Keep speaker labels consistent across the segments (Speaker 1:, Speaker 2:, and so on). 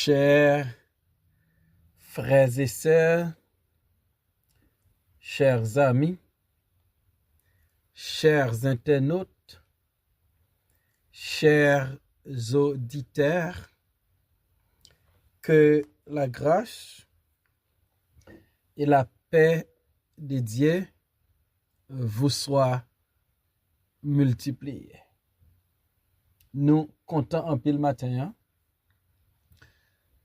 Speaker 1: Chers frères et sœurs, chers amis, chers internautes, chers auditeurs, que la grâce et la paix de Dieu vous soient multipliées. Nous comptons en pile matin, hein?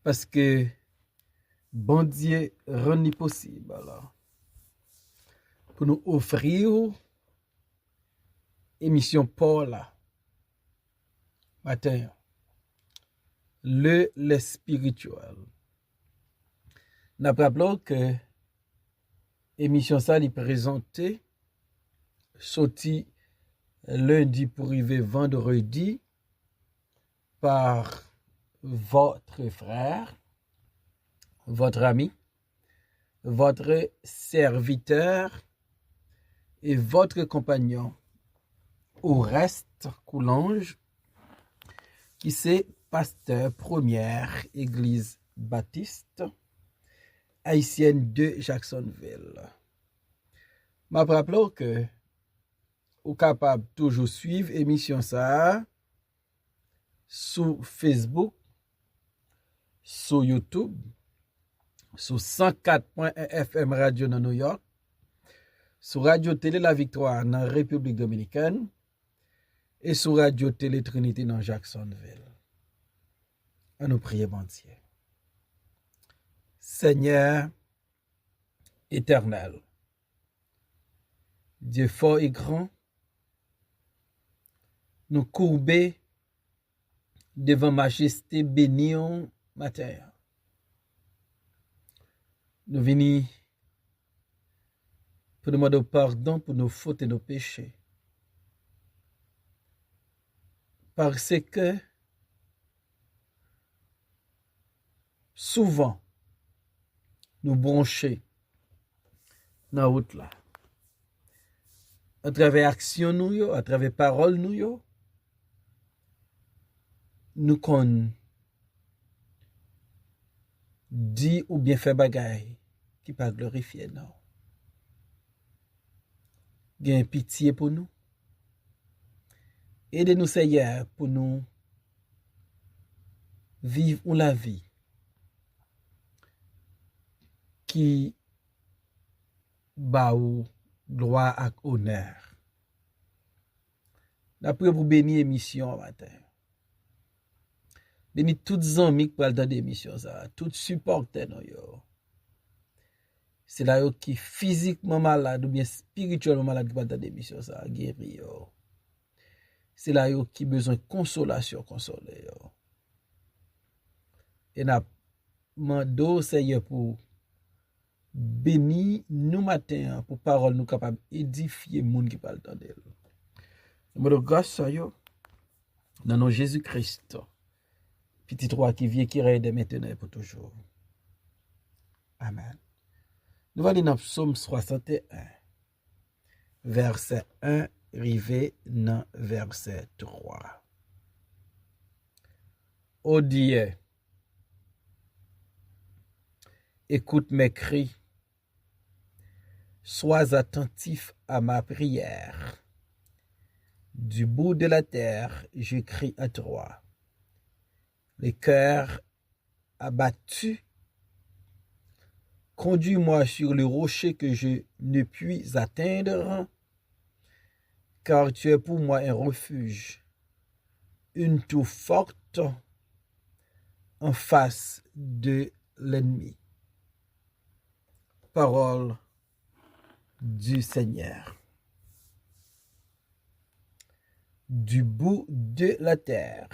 Speaker 1: Parce que bon Dieu rend possible alors, pour nous offrir émission Paul matin, le spirituel. Nous rappelons que émission ça est présentée sorti lundi pour arriver vendredi par votre frère, votre ami, votre serviteur et votre compagnon au reste Coulange, qui c'est pasteur première église baptiste haïtienne de Jacksonville. Je rappelle que vous êtes capable de toujours suivre l'émission ça sur Facebook, sur YouTube, sur 104.1 FM Radio dans New York, sur Radio Télé La Victoire dans la République Dominicaine et sur Radio Télé Trinité dans Jacksonville. À nous prier, bon Dieu. Seigneur éternel, Dieu fort et grand, nous courber devant majesté bénie matin. Nous venons pour demander pardon pour nos fautes et nos péchés. Parce que souvent, nous bronchons dans la route là. À travers action nous, à travers parole nous qu'on dit ou bien fait bagaille qui pas glorifier non. Gain pitié pour nous. Aidez-nous Seigneur pour nous vivre la vie qui ba ou gloire et honneur. D'après vous bénir émission matin. Bénis toutes les amis qui parlent dans l'émission ça, tous supporters nous yo. C'est là qui physiquement malade ou bien spirituellement malade qui parlent dans l'émission ça, guéri yo. C'est là qui besoin de consolation, consoler yo. Et n'a mando Seigneur pour bénir nous matin pour parole nous capable édifier monde qui parle dans d'elle. Nous grâce ça yo dans nom Jésus-Christ. Petit roi qui vient qui règne maintenant et pour toujours. Amen. Nous allons dans Psaume 61, verset 1, rivé dans verset 3. Ô Dieu, écoute mes cris, sois attentif à ma prière. Du bout de la terre, je crie à toi. Les cœurs abattus, conduis-moi sur le rocher que je ne puis atteindre, car tu es pour moi un refuge, une tour forte en face de l'ennemi. Parole du Seigneur. Du bout de la terre,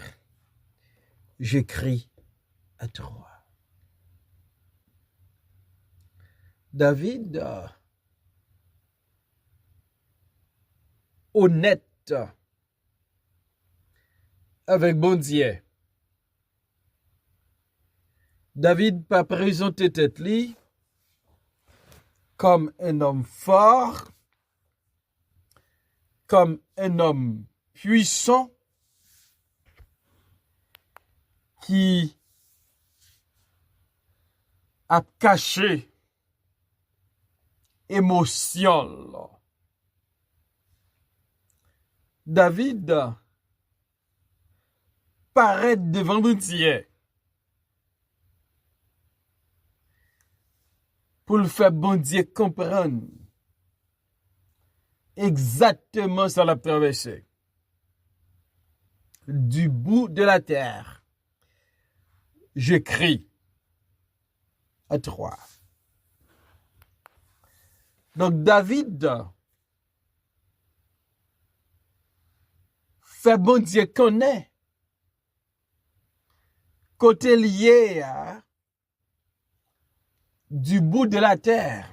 Speaker 1: je crie à toi. David, honnête avec bon Dieu. David pas présenté tête li comme un homme fort, comme un homme puissant qui a caché émotion. David paraît devant bon Dieu pour le faire bon Dieu comprendre exactement ça l'a traversé. Du bout de la terre, je crie à toi. Donc David fait bon Dieu connaît côté lié du bout de la terre,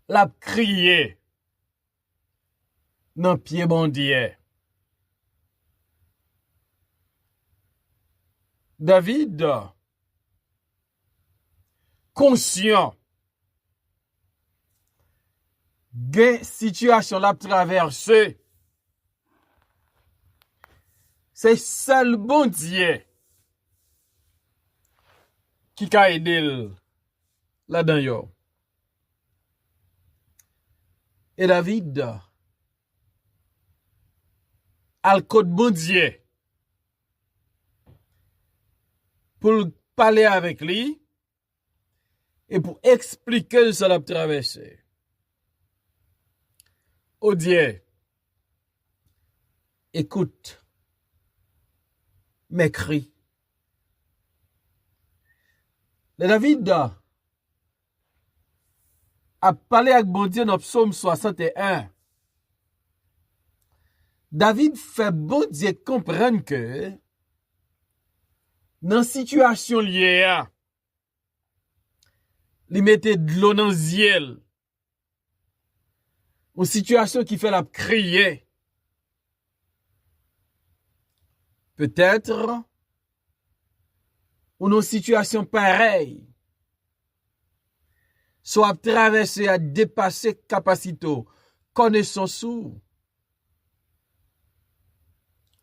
Speaker 1: l'a crié dans pied bon Dieu. David, conscient, gen situation l'a traversé, c'est seul bon Dieu qui a aidé là-dedans yo. Et David, al côté bon Dieu, pour parler avec lui et pour expliquer ce qu'il a traversé. Oh Dieu, écoute mes cris. Le David a parlé avec bon Dieu dans Psaume 61. David fait bon Dieu comprendre que dans situation liée, il mettait de l'eau dans ziel. Une situation qui fait la crier. Peut-être une situation pareille soit traverser à dépasser capacité, connaissance ou.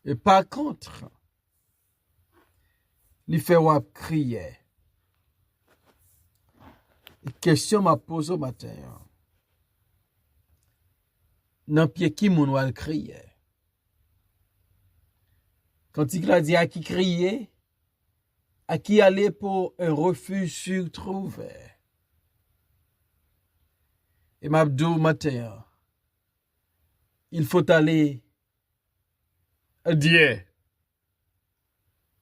Speaker 1: Et par contre, il fait wap crier. Question m'a posé au matin. Nan pied qui moun wal crier? Quand il a dit à qui crier, à qui aller pour un refuge sûr trouvé. Et m'abdou matin, il faut aller à Dieu.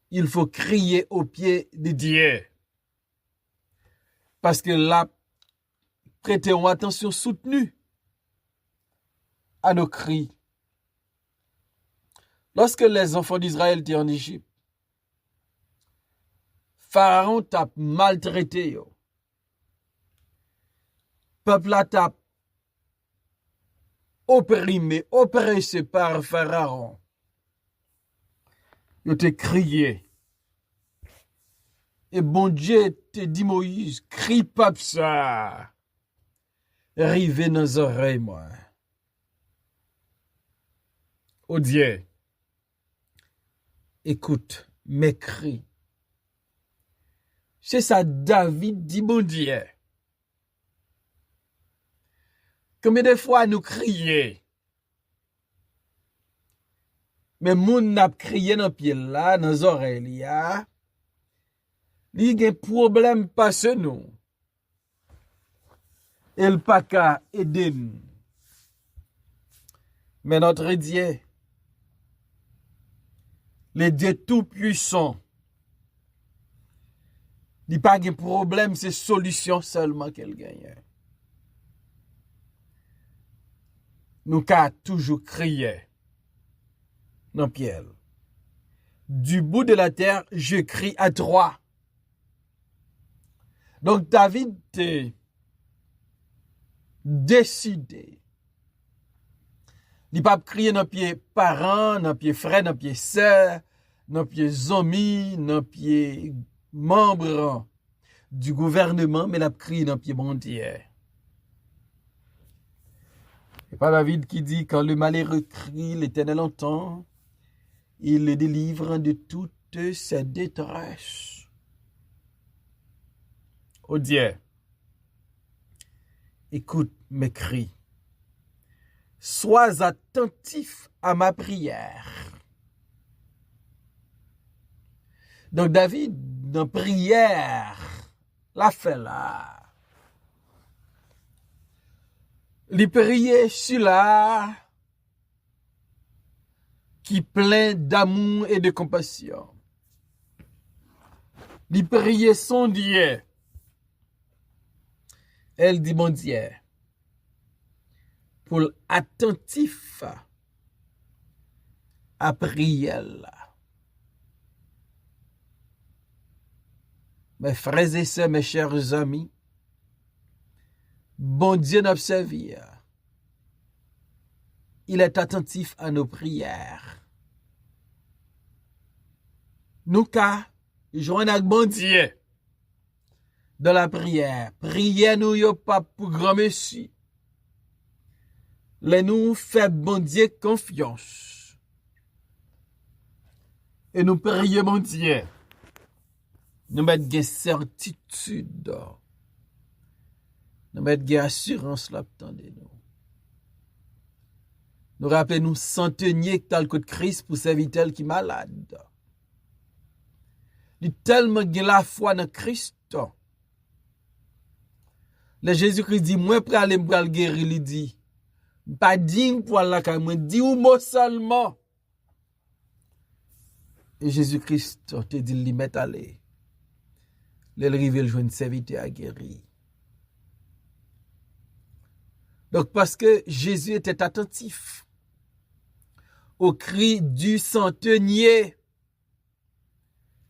Speaker 1: Il faut crier au pied de Dieu. Parce que là, prêtons attention soutenue à nos cris. Lorsque les enfants d'Israël étaient en Égypte, Pharaon t'a maltraité. Yo. Peuple là t'a opprimé, oppressé par Pharaon. Yo te crié. Et bon Dieu te dit Moïse, crie pas ça. Rive dans les oreilles, moi. Oh Dieu, écoute mes cris. C'est ça David dit bon Dieu. Combien de fois nous crions? Mais moun n'a crié dans pied là, dans les oreilles là. Li gen problème parce nous. El pa ka aider nous. Mais notre Dieu, le Dieu tout-puissant, il pas de problème, c'est solution seulement qu'elle gagne. Nous avons toujours crié dans Pierre. Du bout de la terre, je crie à toi. Donc David a décidé. Il pas crier dans pied parents, dans pied frères, dans pied sœurs, dans pied amis, dans pied membres du gouvernement, mais il a crié dans pied bon Dieu. C'est pas David qui dit quand le malheureux crie, l'Éternel entend, il le délivre de toutes ses détresses. ô Dieu, écoute mes cris. Sois attentif à ma prière. Donc David, dans prière, la fait là. Il priait celui-là qui plein d'amour et de compassion. Il priait son Dieu. Elle dit, mon Dieu, pour attentif à prier là. Mes frères et sœurs, mes chers amis, bon Dieu nous servi. Il est attentif à nos prières. Nous qu'à joindre avec bon Dieu dans la prière. Priez nous yo pas pour grand monsieur. Les nous fait bon Dieu confiance. Et nous prions bon Dieu. Nous mettons des certitude. Nous mettons des assurance là de nous. Nous rappelons nous centenier que tel coup de Christ pour servir tel qui est malade. Il tellement gen la foi dans Christ. Le Jésus-Christ dit, moi pour aller me guérir, il dit, pas digne pour la ka moi, dit ou mot seulement. Et Jésus-Christ te dit, il met aller. Le rive le joindre serviteur à guérir. Donc parce que Jésus était attentif au cri du centenier,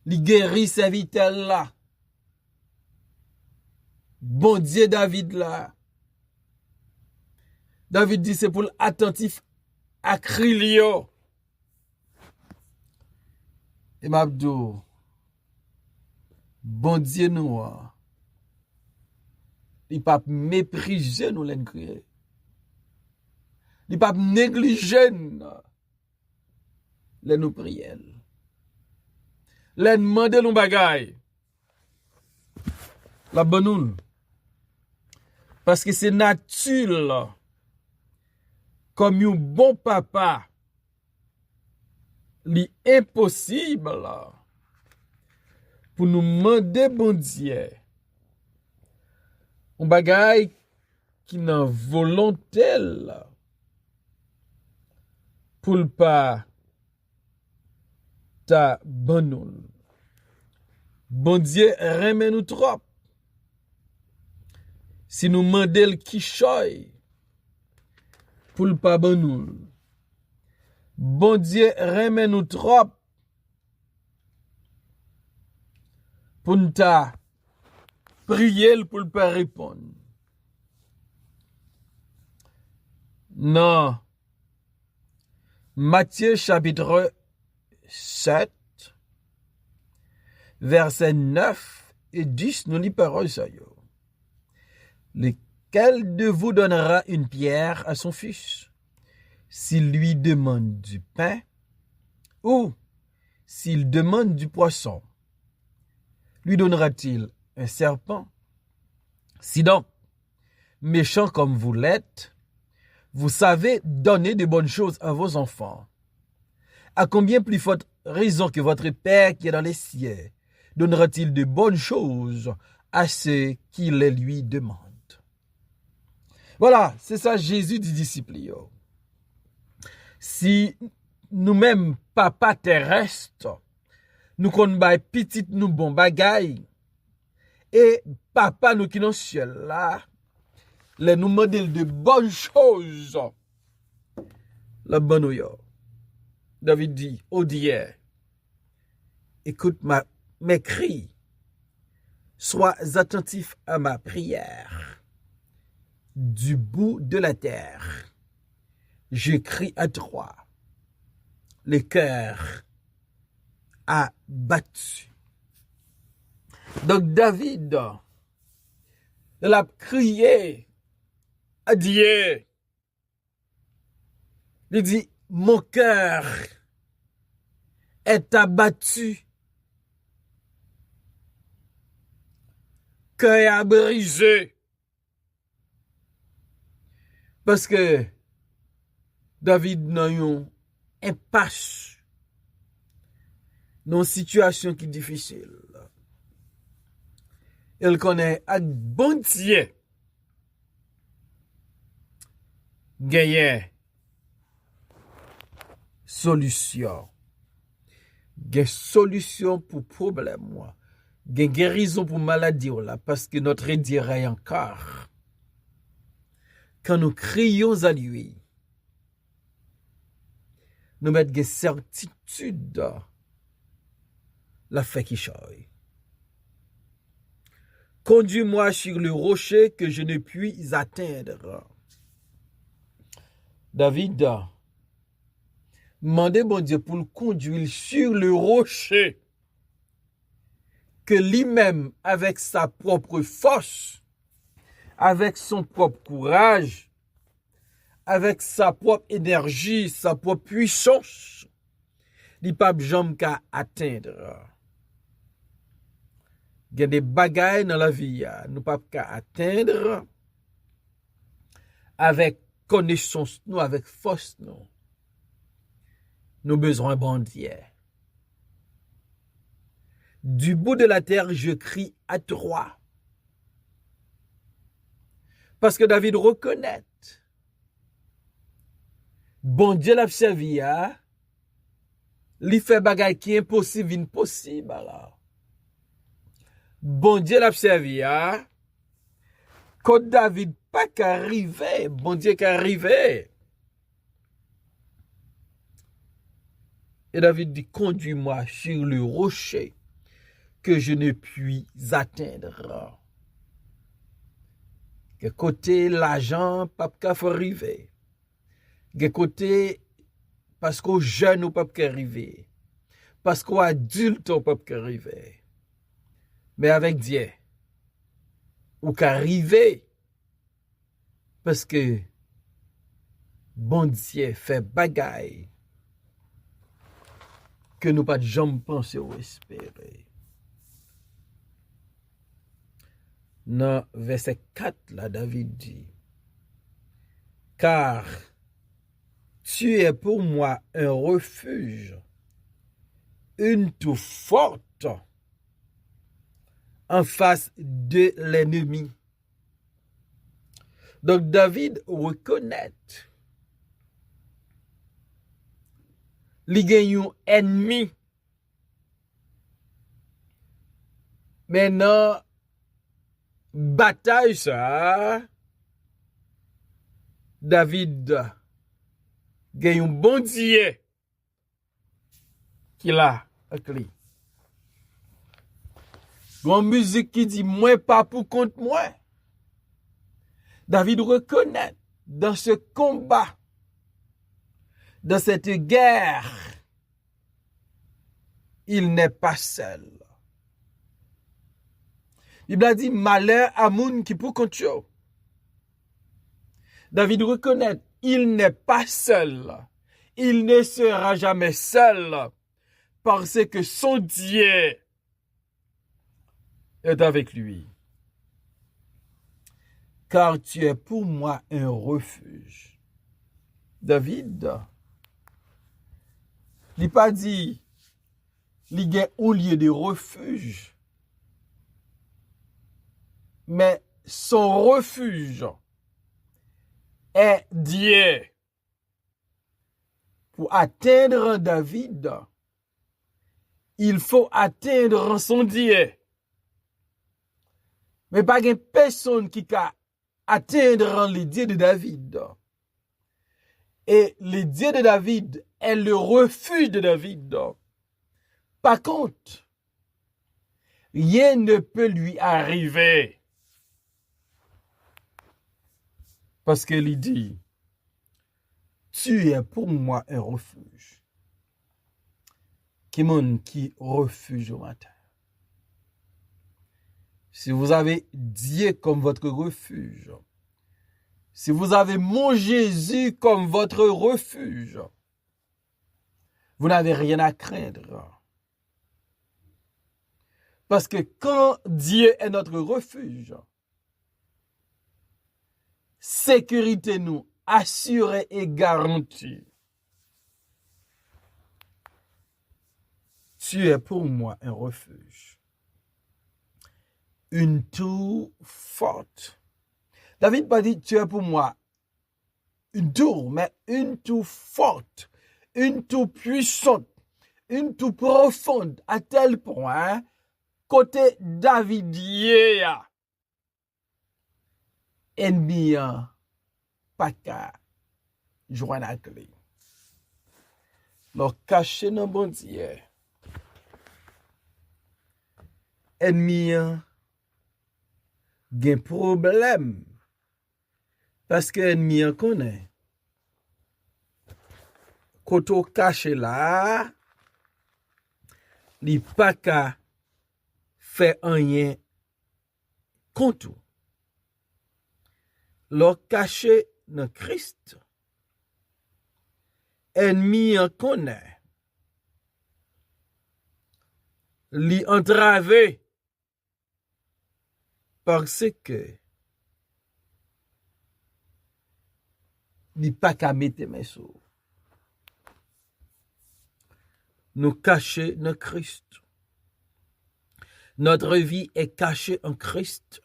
Speaker 1: il guérit serviteur là. Bon Dieu David là. David dit c'est pour attentif à cri yo. Et m'abdou, bon Dieu nous, il pas mépriser nous l'en crier. Il pas négliger nous prier. L'en demander nous bagay. La bonne. Parce que c'est naturel. Comme un bon papa, l'impossible pour nous demander bon Dieu. Un bagay qui n'a volonté pour le pas ta bonne. Bon Dieu remet nous trop. Si nous mandel qui choy pour le pas bonne. Bon Dieu remet nous trop pour nous ta prier pour le pas répondre. Non. Matthieu chapitre 7 verset 9 et 10 nous lit parole ça yo. Lequel de vous donnera une pierre à son fils s'il lui demande du pain ou s'il demande du poisson? Lui donnera-t-il un serpent? Si donc, méchant comme vous l'êtes, vous savez donner de bonnes choses à vos enfants, à combien plus forte raison que votre Père qui est dans les cieux donnera-t-il de bonnes choses à ceux qui les lui demandent? Voilà, c'est ça Jésus dit disciples. Si nous-mêmes, papa terrestre, nous connaissons bay petit nous bon bagay, et papa nous qui dans ciel là, les nous modèle de bonnes choses, la bonne yo. David dit, oh Dieu, écoute mes cris, sois attentif à ma prière. Du bout de la terre, je crie à toi. Le cœur a battu. Donc David, il a crié à Dieu. Il dit, mon cœur est abattu. cœur a brisé. Parce que David n'a eu un impasse dans une situation qui est difficile. Il connaît avec bon Dieu gagner solution. Gen solution pour problème moi. Gen guérison pour maladie là parce que notre dirait encore. Quand nous crions à lui, nous mettons des certitudes la fait qui choye. Conduis-moi sur le rocher que je ne puis atteindre. David demandez bon Dieu pour le conduire sur le rocher que lui-même, avec sa propre force, avec son propre courage, avec sa propre énergie, sa propre puissance, il pas jamais qu'à atteindre. Il y a des bagailles dans la vie, nous pas qu'à atteindre avec connaissance, nous, avec force, nous. Nous besoin bon Dieu. Du bout de la terre, je crie à toi. Parce que David reconnaît. Bon Dieu l'a servi, li fait bagay qui impossible, impossible. Bon Dieu l'a servi, quand David pas qu'arrivé, bon Dieu qu'arrivé. Et David dit, conduis-moi sur le rocher que je ne puis atteindre. Que côté l'argent, pas qu'à arriver. Que côté, parce qu'au jeune, ou pas qu'à arriver. Parce qu'au adulte, ou pas qu'à arriver. Mais avec Dieu, ou qu'à arriver. Parce que, bon Dieu fait bagaille que nous pas de jamais penser ou espérer. Dans verset 4, là, David dit, car tu es pour moi un refuge, une tour forte en face de l'ennemi. Donc David reconnaît li gen yon ennemi. Maintenant, bataille ça, David gen yon bon Dieu qui la avec lui. Gon musique qui dit moi pas pour contre moi. David reconnaît dans ce combat, dans cette guerre, il n'est pas seul. Il a dit malheur à moun qui pour contre yo. David reconnaît, il n'est pas seul. Il ne sera jamais seul parce que son Dieu est avec lui. Car tu es pour moi un refuge. David, il n'a pas dit, il y a un lieu de refuge, mais son refuge est Dieu. Pour atteindre David, il faut atteindre son Dieu. Mais pas une personne qui peut atteindre le Dieu de David. Et le Dieu de David est le refuge de David. Par contre, rien ne peut lui arriver. Parce qu'il dit, tu es pour moi un refuge. Qui mon qui refuge au matin. Si vous avez Dieu comme votre refuge, si vous avez mon Jésus comme votre refuge, vous n'avez rien à craindre. Parce que quand Dieu est notre refuge, sécurité nous assurée et garantie. Tu es pour moi un refuge, une tour forte. David pas dit tu es pour moi une tour, mais une tour forte, une tour puissante, une tour profonde, à tel point, côté David, ennemi, pas qu'à joindre la clé. Donc, caché dans bon Dieu, ennemi, gen problème, parce que ennemi connaît. Koto caché là, li pas qu'à faire rien contre. Lo caché dans Christ, ennemi en connaît. Li entravé parce que li pas qu'à mettre mes sous. Nous cacher dans Christ. Notre vie est cachée en Christ.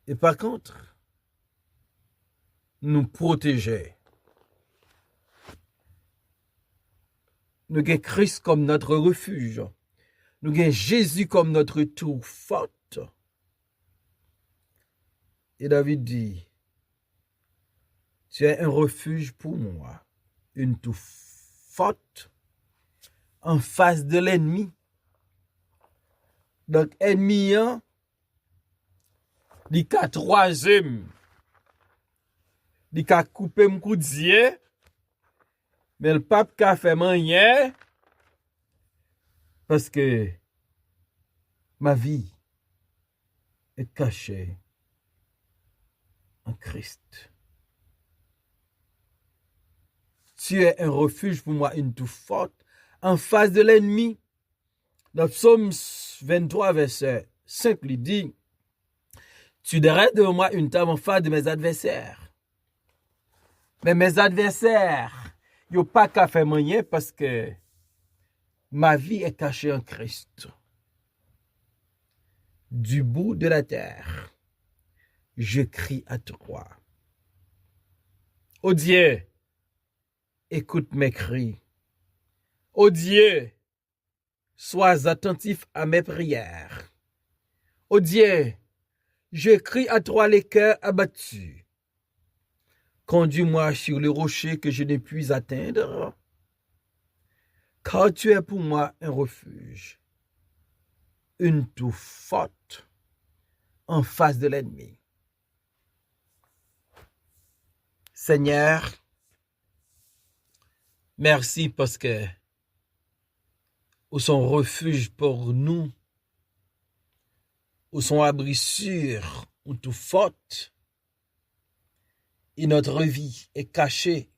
Speaker 1: Et par contre, nous protéger. Nous avons Christ comme notre refuge. Nous avons Jésus comme notre tour forte. Et David dit, tu es un refuge pour moi, une tour forte en face de l'ennemi. Donc, ennemi, il a troisième. Il a coupé mon coup de mais le pape a fait manière parce que ma vie est cachée en Christ. Tu es un refuge pour moi, une tour forte en face de l'ennemi. Dans Psaume 23, verset 5, il dit, tu dresses devant moi une table en face de mes adversaires. Mais mes adversaires, ils n'ont pas qu'à faire moyen parce que ma vie est cachée en Christ. Du bout de la terre, je crie à toi. Ô Dieu, écoute mes cris. Ô Dieu, sois attentif à mes prières. Ô Dieu, je crie à toi les cœurs abattus. Conduis-moi sur le rocher que je ne puis atteindre, car tu es pour moi un refuge, une tour forte en face de l'ennemi. Seigneur, merci parce que vous sont refuge pour nous, vous sont abri sûr, une tour forte. Et notre vie est cachée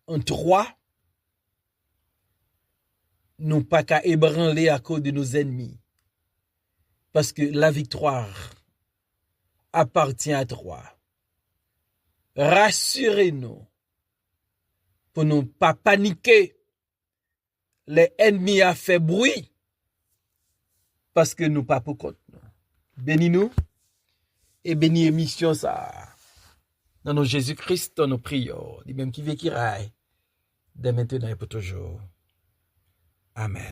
Speaker 1: en toi, non pas qu'à ébranler à cause de nos ennemis. Parce que la victoire appartient à toi. Rassurez-nous pour ne pas paniquer. Les ennemis a fait bruit parce que nous pas pour compte. Bénis-nous et bénis l'émission ça. Dans nos Jésus-Christ, dans nos prières, lui même qui vit qui raille, dès maintenant et pour toujours. Amen.